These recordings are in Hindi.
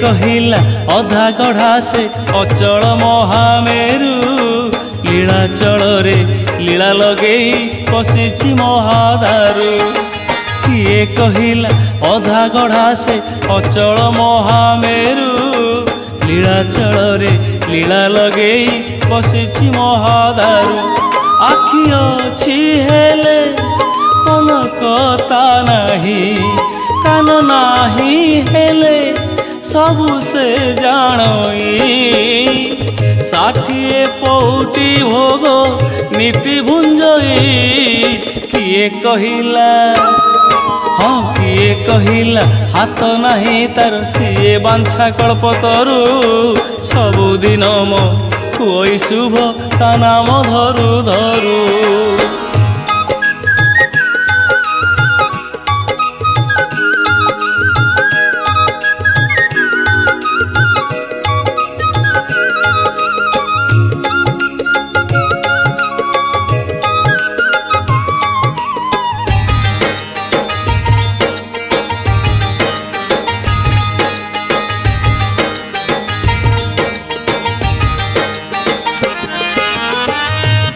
कहिला अधा गढ़ा से अचल महामेरु लीलाचल रे लीला लगेई पशिछि महादारु। किए कहिला अधा गढ़ा से अचल महामेरु लीलाचल रे लीला लगेई पशिछि महादारु। आखि अछि हेले मन कथा नाही कान नाही हेले सबु से जानई। 60 पौटी भोग नीति भुंजई किए कहिला हाँ किए कहिला हाथ नाही तार सिए बांछा कल्पतरु। सबुदिन मो खुई शुभ ता नाम धरु धरु।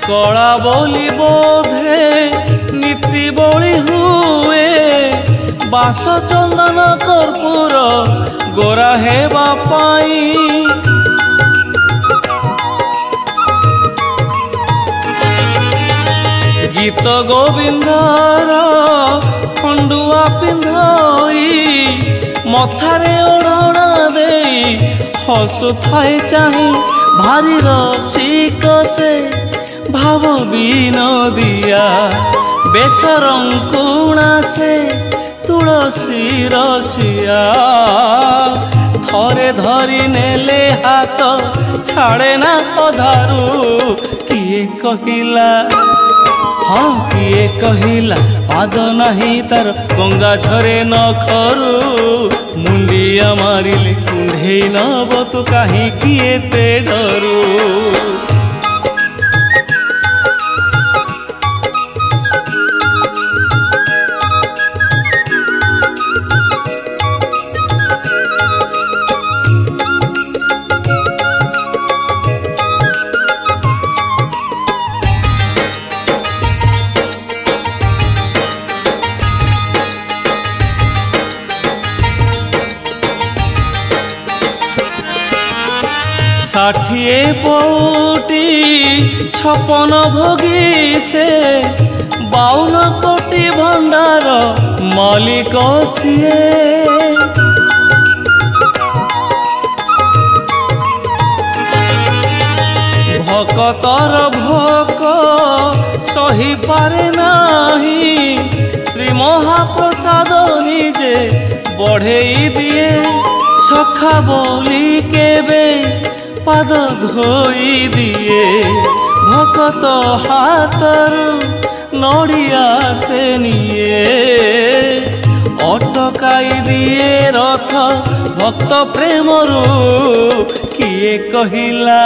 कला बोली बोधे नीति बोली हुए बास चंदन कर्पूर गोरा है बापाई। गीत गोविंदर खंडुआ पिंधई मथारे ओढ़ना दे हसुथाए चाही भारी रसिक से भाव विनोदिया बेसरंकुणा से तुलसी रसिया। थरे धरी नेले हाथ छाड़े ना अधारू। किए कहिला हाँ किए कहिला पाद नहीं तार गंगा झरे नखरू। मुंडिया मारिले कुंढे नब तू कहीं किए ते डरू। षाठिए पौटी 56 भोगी से 52 कोटी भंडार मालिक सिए। भकतर भोक सही पारे नाही श्री महाप्रसाद निजे बढ़ेई दिए। सखा बोली केबे पाद धोई दिए भकत हाथरू नड़िया से निये। अटकाई दिए रथ भक्त प्रेमरू। किए कहिला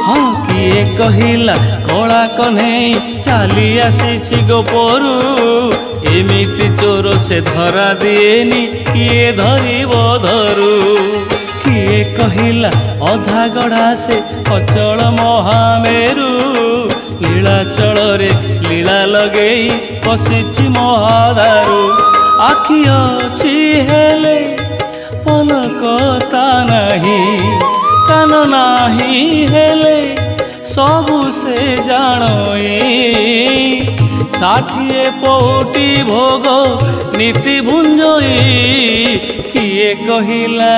हाँ किए कहिला कला कन्हई चली आसी गोपरू। एमिति चोर से धरा दिएनी किए धरिब धरू। किए कहिला अधा गढ़ा से अचल महामेरु लीलाचल रे लीला लगेई पशिछि महादारु। आखि अछि हेले पलकता नाही कान नाही हेले सबु से जानई। 60 पौटी भोग नीति भुंजई किए कहिला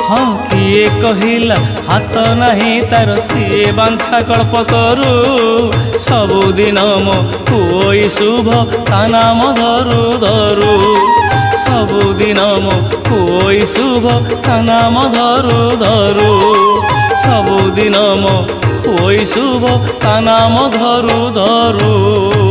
हाँ किए कहिला हाथ नहीं तार सिए बांछा कल्पतरु। सबुदिन मो खुई शुभ ता नाम धरु धरु। सबुदिन मो खुई शुभ ता नाम धरु धरु। सबुदिन मो खुई शुभ ता नाम धरु धरु।